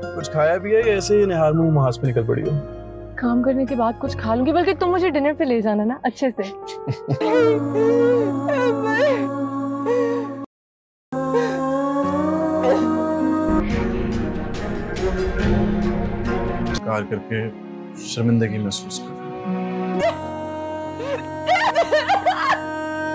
कुछ खाया पिया या ऐसे ही निहार मुंह महास पे निकल पड़ी हो? काम करने के बाद कुछ खा लूंगी, बल्कि तुम मुझे डिनर पे ले जाना ना अच्छे से। कार करके शर्मिंदगी महसूस कर रहा हूं।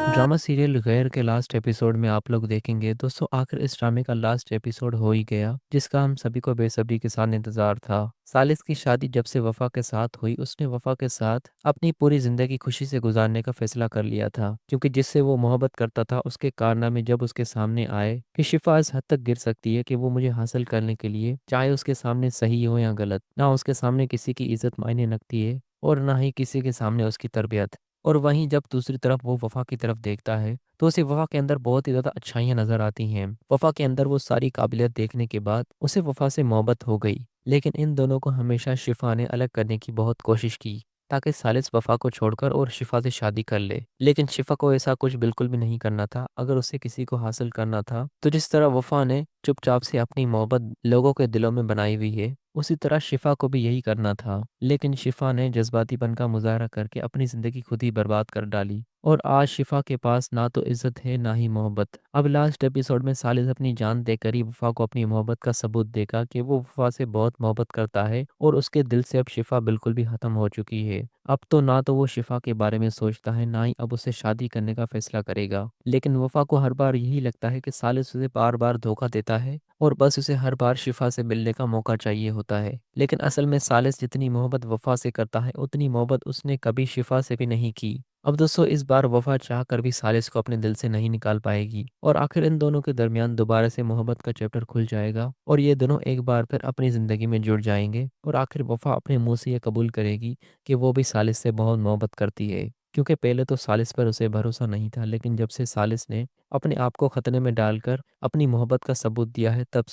ड्रामा सीरियल गैर के लास्ट एपिसोड में आप लोग देखेंगे दोस्तों, आखिर इस ड्रामे का लास्ट एपिसोड हो ही गया, जिसका हम सभी को बेसब्री के साथ इंतजार था। सालिस की शादी जब से वफा के साथ हुई, उसने वफा के साथ अपनी पूरी जिंदगी खुशी से गुजारने का फैसला कर लिया था, क्योंकि जिससे वो मोहब्बत करता था उसके कारनामे जब उसके सामने आए कि शिफा इस हद तक गिर सकती है कि वो मुझे हासिल करने के लिए, चाहे उसके सामने सही हो या गलत, ना उसके सामने किसी की इज्जत मायने रखती है और ना ही किसी के सामने उसकी तरबियत। और वहीं जब दूसरी तरफ वो वफ़ा की तरफ देखता है तो उसे वफ़ा के अंदर बहुत ही ज़्यादा अच्छाइयाँ नज़र आती हैं। वफ़ा के अंदर वो सारी काबिलियत देखने के बाद उसे वफ़ा से मोहब्बत हो गई। लेकिन इन दोनों को हमेशा शिफ़ा ने अलग करने की बहुत कोशिश की, ताकि सालिस वफ़ा को छोड़कर और शिफ़ा से शादी कर ले। लेकिन शिफ़ा को ऐसा कुछ बिल्कुल भी नहीं करना था। अगर उसे किसी को हासिल करना था तो जिस तरह वफ़ा ने चुपचाप से अपनी मोहब्बत लोगों के दिलों में बनाई हुई है, उसी तरह शिफा को भी यही करना था। लेकिन शिफा ने जज्बातीपन का मुजाहरा करके अपनी ज़िंदगी खुद ही बर्बाद कर डाली और आज शिफा के पास ना तो इज्जत है ना ही मोहब्बत। अब लास्ट एपिसोड में सालिस अपनी जान देकर ही वफा को अपनी मोहब्बत का सबूत देगा कि वो वफा से बहुत मोहब्बत करता है और उसके दिल से अब शिफा बिल्कुल भी ख़त्म हो चुकी है। अब तो ना तो वो शिफा के बारे में सोचता है, ना ही अब उसे शादी करने का फैसला करेगा। लेकिन वफा को हर बार यही लगता है कि सालिस उसे बार बार धोखा देता है और बस उसे हर बार शिफा से मिलने का मौका चाहिए होता है। लेकिन असल में सालिस जितनी मोहब्बत वफा से करता है, उतनी मोहब्बत उसने कभी शिफा से भी नहीं की। अब दोस्तों, इस बार वफा चाह कर भी सालिस को अपने दिल से नहीं निकाल पाएगी और आखिर इन दोनों के दरमियान दोबारा से मोहब्बत का चैप्टर खुल जाएगा और ये दोनों एक बार फिर अपनी ज़िंदगी में जुड़ जाएंगे और आखिर वफा अपने मुंह से ये कबूल करेगी कि वो भी सालिस से बहुत मोहब्बत करती है। क्योंकि पहले तो सालिस पर उसे भरोसा नहीं था, लेकिन जब से सालिस ने अपने आप को खतरे में डालकर अपनी मोहब्बत का सबूत दिया है, तब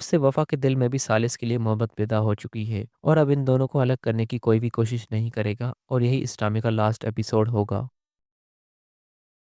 से वफा के दिल में भी सालिस के लिए मोहब्बत पैदा हो चुकी है और अब इन दोनों को अलग करने की कोई भी कोशिश नहीं करेगा और यही इस ड्रामे का लास्ट एपिसोड होगा।